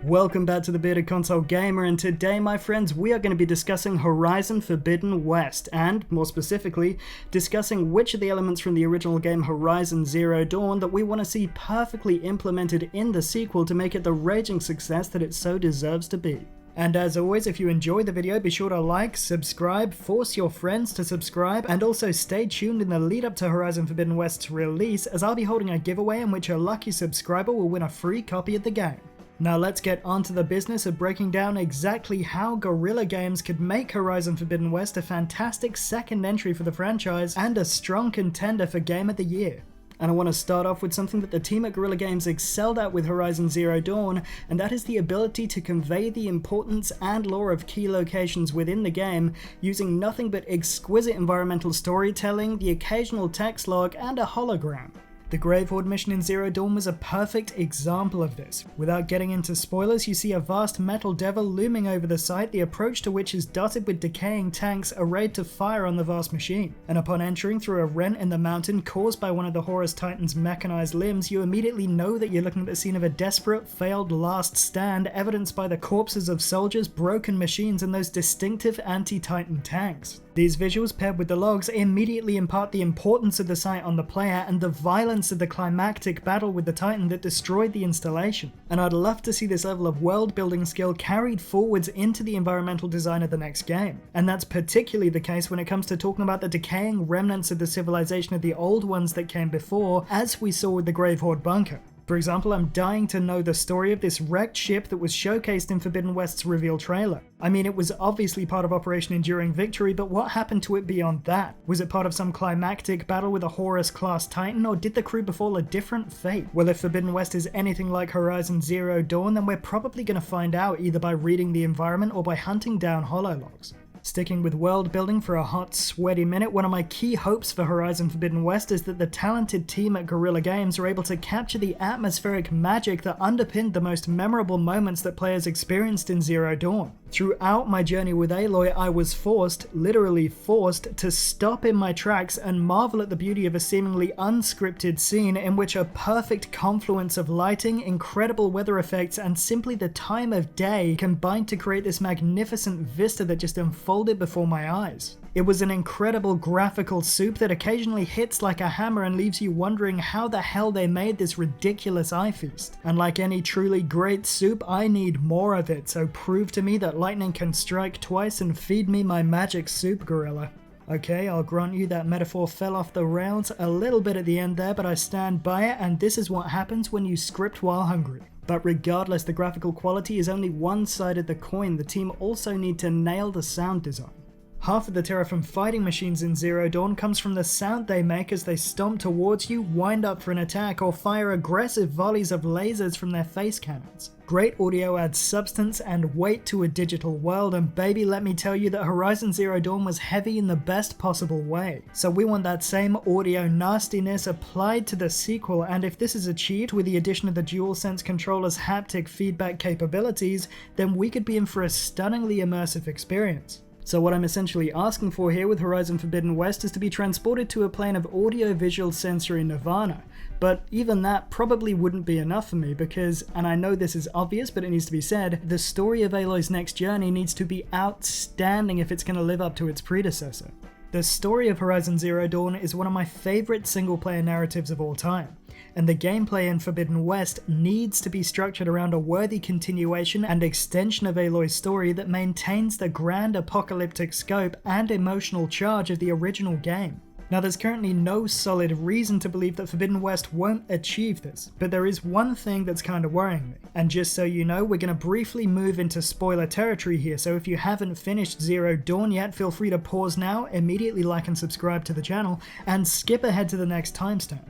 Welcome back to the Bearded Console Gamer, and today, my friends, we are going to be discussing Horizon Forbidden West, and, more specifically, discussing which of the elements from the original game Horizon Zero Dawn that we want to see perfectly implemented in the sequel to make it the raging success that it so deserves to be. And as always, if you enjoyed the video, be sure to like, subscribe, force your friends to subscribe, and also stay tuned in the lead up to Horizon Forbidden West's release, as I'll be holding a giveaway in which a lucky subscriber will win a free copy of the game. Now let's get onto the business of breaking down exactly how Guerrilla Games could make Horizon Forbidden West a fantastic second entry for the franchise and a strong contender for Game of the Year. And I want to start off with something that the team at Guerrilla Games excelled at with Horizon Zero Dawn, and that is the ability to convey the importance and lore of key locations within the game using nothing but exquisite environmental storytelling, the occasional text log, and a hologram. The Grave Horde mission in Zero Dawn was a perfect example of this. Without getting into spoilers, you see a vast metal devil looming over the site, the approach to which is dotted with decaying tanks arrayed to fire on the vast machine. And upon entering through a rent in the mountain caused by one of the Horus Titan's mechanized limbs, you immediately know that you're looking at the scene of a desperate, failed last stand, evidenced by the corpses of soldiers, broken machines, and those distinctive anti-Titan tanks. These visuals, paired with the logs, immediately impart the importance of the site on the player and the violence of the climactic battle with the Titan that destroyed the installation. And I'd love to see this level of world building skill carried forwards into the environmental design of the next game. And that's particularly the case when it comes to talking about the decaying remnants of the civilization of the old ones that came before, as we saw with the Grave Horde bunker. For example, I'm dying to know the story of this wrecked ship that was showcased in Forbidden West's reveal trailer. I mean, it was obviously part of Operation Enduring Victory, but what happened to it beyond that? Was it part of some climactic battle with a Horus-class Titan, or did the crew befall a different fate? Well, if Forbidden West is anything like Horizon Zero Dawn, then we're probably going to find out either by reading the environment or by hunting down holologs. Sticking with world building for a hot, sweaty minute, one of my key hopes for Horizon Forbidden West is that the talented team at Guerrilla Games are able to capture the atmospheric magic that underpinned the most memorable moments that players experienced in Zero Dawn. Throughout my journey with Aloy, I was forced, literally forced, to stop in my tracks and marvel at the beauty of a seemingly unscripted scene in which a perfect confluence of lighting, incredible weather effects, and simply the time of day combined to create this magnificent vista that just unfolded before my eyes. It was an incredible graphical soup that occasionally hits like a hammer and leaves you wondering how the hell they made this ridiculous eye feast. And like any truly great soup, I need more of it, so prove to me that lightning can strike twice and feed me my magic soup, Guerrilla. Okay, I'll grant you that metaphor fell off the rails a little bit at the end there, but I stand by it, and this is what happens when you script while hungry. But regardless, the graphical quality is only one side of the coin. The team also need to nail the sound design. Half of the terror from fighting machines in Zero Dawn comes from the sound they make as they stomp towards you, wind up for an attack, or fire aggressive volleys of lasers from their face cannons. Great audio adds substance and weight to a digital world, and baby, let me tell you that Horizon Zero Dawn was heavy in the best possible way. So we want that same audio nastiness applied to the sequel, and if this is achieved with the addition of the DualSense controller's haptic feedback capabilities, then we could be in for a stunningly immersive experience. So what I'm essentially asking for here with Horizon Forbidden West is to be transported to a plane of audio-visual sensory nirvana. But even that probably wouldn't be enough for me because, and I know this is obvious but it needs to be said, the story of Aloy's next journey needs to be outstanding if it's going to live up to its predecessor. The story of Horizon Zero Dawn is one of my favorite single-player narratives of all time, and the gameplay in Forbidden West needs to be structured around a worthy continuation and extension of Aloy's story that maintains the grand apocalyptic scope and emotional charge of the original game. Now, there's currently no solid reason to believe that Forbidden West won't achieve this, but there is one thing that's kind of worrying me. And just so you know, we're going to briefly move into spoiler territory here, so if you haven't finished Zero Dawn yet, feel free to pause now, immediately like and subscribe to the channel, and skip ahead to the next timestamp.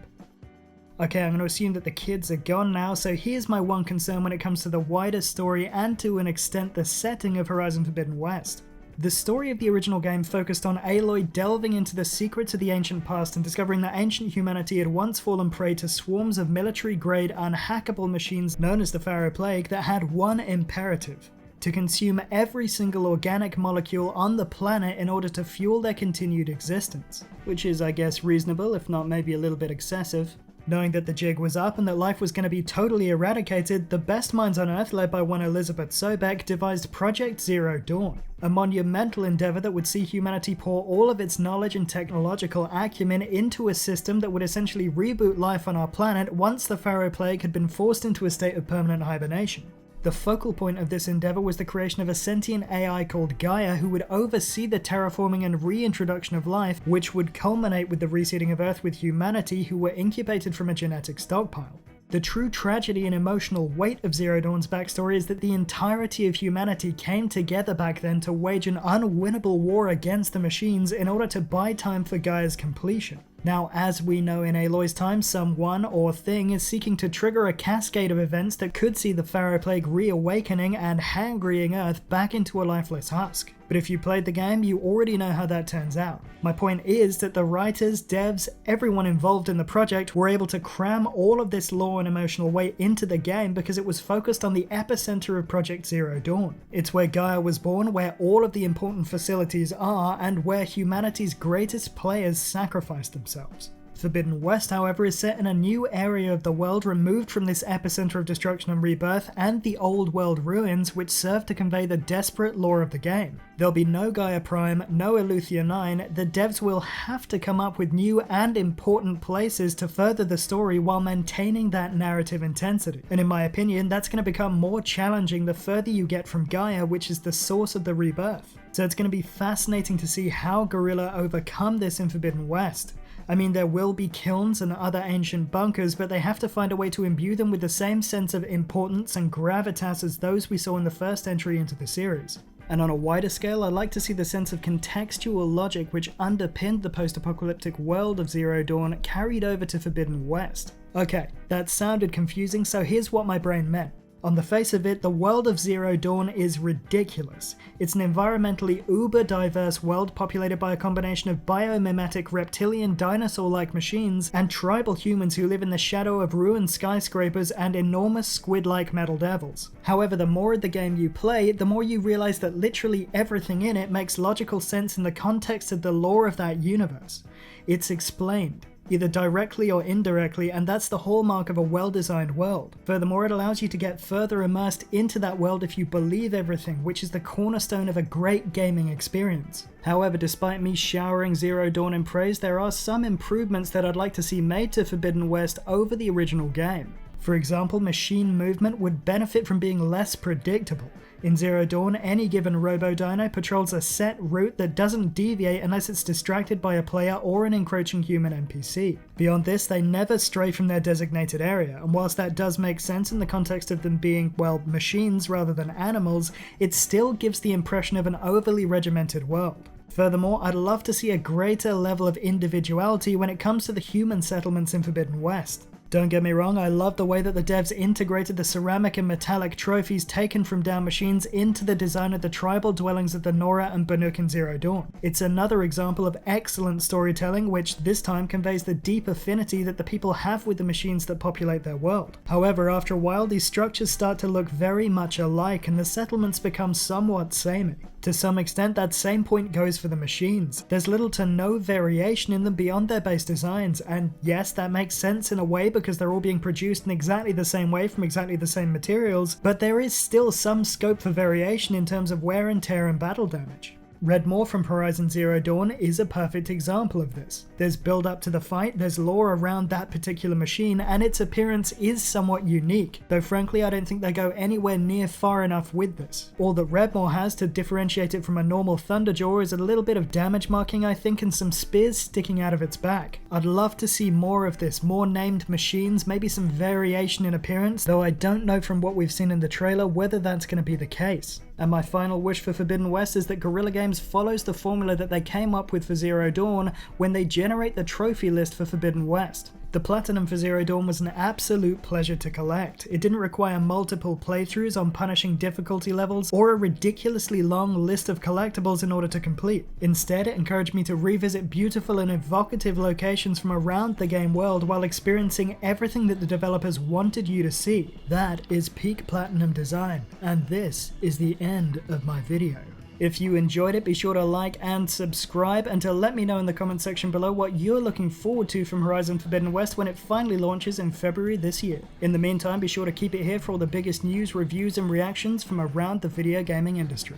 Okay, I'm going to assume that the kids are gone now, so here's my one concern when it comes to the wider story and to an extent the setting of Horizon Forbidden West. The story of the original game focused on Aloy delving into the secrets of the ancient past and discovering that ancient humanity had once fallen prey to swarms of military-grade unhackable machines known as the Pharaoh Plague that had one imperative: to consume every single organic molecule on the planet in order to fuel their continued existence. Which is, I guess, reasonable, if not maybe a little bit excessive. Knowing that the jig was up and that life was going to be totally eradicated, the best minds on Earth, led by one Elizabeth Sobek, devised Project Zero Dawn, a monumental endeavor that would see humanity pour all of its knowledge and technological acumen into a system that would essentially reboot life on our planet once the Pharaoh Plague had been forced into a state of permanent hibernation. The focal point of this endeavor was the creation of a sentient AI called Gaia who would oversee the terraforming and reintroduction of life, which would culminate with the reseeding of Earth with humanity who were incubated from a genetic stockpile. The true tragedy and emotional weight of Zero Dawn's backstory is that the entirety of humanity came together back then to wage an unwinnable war against the machines in order to buy time for Gaia's completion. Now, as we know in Aloy's time, someone or thing is seeking to trigger a cascade of events that could see the Pharaoh Plague reawakening and hangrying Earth back into a lifeless husk. But if you played the game, you already know how that turns out. My point is that the writers, devs, everyone involved in the project were able to cram all of this lore and emotional weight into the game because it was focused on the epicenter of Project Zero Dawn. It's where Gaia was born, where all of the important facilities are, and where humanity's greatest players sacrificed themselves. Forbidden West, however, is set in a new area of the world removed from this epicenter of destruction and rebirth and the old world ruins which serve to convey the desperate lore of the game. There'll be no Gaia Prime, no Eleuthia 9, the devs will have to come up with new and important places to further the story while maintaining that narrative intensity. And in my opinion, that's going to become more challenging the further you get from Gaia, which is the source of the rebirth. So it's going to be fascinating to see how Guerrilla overcome this in Forbidden West. I mean, there will be kilns and other ancient bunkers, but they have to find a way to imbue them with the same sense of importance and gravitas as those we saw in the first entry into the series. And on a wider scale, I'd like to see the sense of contextual logic which underpinned the post-apocalyptic world of Zero Dawn carried over to Forbidden West. Okay, that sounded confusing, so here's what my brain meant. On the face of it, the world of Zero Dawn is ridiculous. It's an environmentally uber-diverse world populated by a combination of biomimetic reptilian dinosaur-like machines and tribal humans who live in the shadow of ruined skyscrapers and enormous squid-like metal devils. However, the more of the game you play, the more you realize that literally everything in it makes logical sense in the context of the lore of that universe. It's explained, either directly or indirectly, and that's the hallmark of a well-designed world. Furthermore, it allows you to get further immersed into that world if you believe everything, which is the cornerstone of a great gaming experience. However, despite me showering Zero Dawn in praise, there are some improvements that I'd like to see made to Forbidden West over the original game. For example, machine movement would benefit from being less predictable. In Zero Dawn, any given Robo-Dino patrols a set route that doesn't deviate unless it's distracted by a player or an encroaching human NPC. Beyond this, they never stray from their designated area, and whilst that does make sense in the context of them being, well, machines rather than animals, it still gives the impression of an overly regimented world. Furthermore, I'd love to see a greater level of individuality when it comes to the human settlements in Forbidden West. Don't get me wrong, I love the way that the devs integrated the ceramic and metallic trophies taken from down machines into the design of the tribal dwellings of the Nora and Banuk in Zero Dawn. It's another example of excellent storytelling which this time conveys the deep affinity that the people have with the machines that populate their world. However, after a while these structures start to look very much alike and the settlements become somewhat samey. To some extent, that same point goes for the machines. There's little to no variation in them beyond their base designs, and yes, that makes sense in a way because they're all being produced in exactly the same way from exactly the same materials, but there is still some scope for variation in terms of wear and tear and battle damage. Redmore from Horizon Zero Dawn is a perfect example of this. There's build up to the fight, there's lore around that particular machine, and its appearance is somewhat unique, though frankly I don't think they go anywhere near far enough with this. All that Redmore has to differentiate it from a normal Thunderjaw is a little bit of damage marking I think and some spears sticking out of its back. I'd love to see more of this, more named machines, maybe some variation in appearance, though I don't know from what we've seen in the trailer whether that's going to be the case. And my final wish for Forbidden West is that Guerrilla Games follows the formula that they came up with for Zero Dawn when they generate the trophy list for Forbidden West. The Platinum for Zero Dawn was an absolute pleasure to collect. It didn't require multiple playthroughs on punishing difficulty levels or a ridiculously long list of collectibles in order to complete. Instead, it encouraged me to revisit beautiful and evocative locations from around the game world while experiencing everything that the developers wanted you to see. That is peak Platinum design, and this is the end of my video. If you enjoyed it, be sure to like and subscribe, and to let me know in the comment section below what you're looking forward to from Horizon Forbidden West when it finally launches in February this year. In the meantime, be sure to keep it here for all the biggest news, reviews, and reactions from around the video gaming industry.